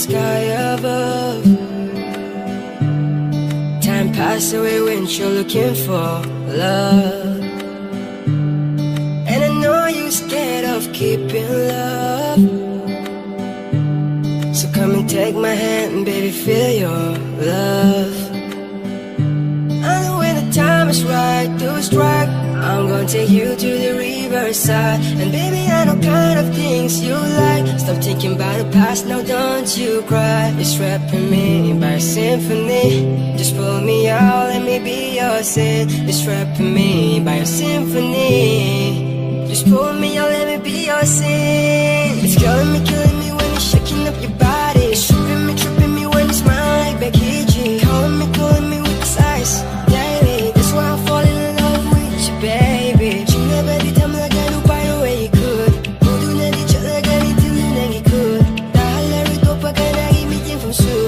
sky above. Time passes away when you're looking for love. And I know you're scared of keeping love. So come and take my hand, baby, feel your love. I know when the time is right to strike, I'm gonna take you to the riverside. And baby, I know kind of things you like. Stop thinking about the past, now don't you cry. You're trapping me by a symphony. Just pull me out, let me be your sin. You're trapping me by a symphony. Just pull me out, let me be your sin. It's killing me when you're shaking up your body. It's tripping me when you smile like Becky G. Calling me with his eyes daily. That's why I'm falling in love with you, baby. 지나가리 담아가는 by the way you could. 모두 날 잊어나가니 들리는 게 good. 나 할래를 또 박아나기 meeting from soon.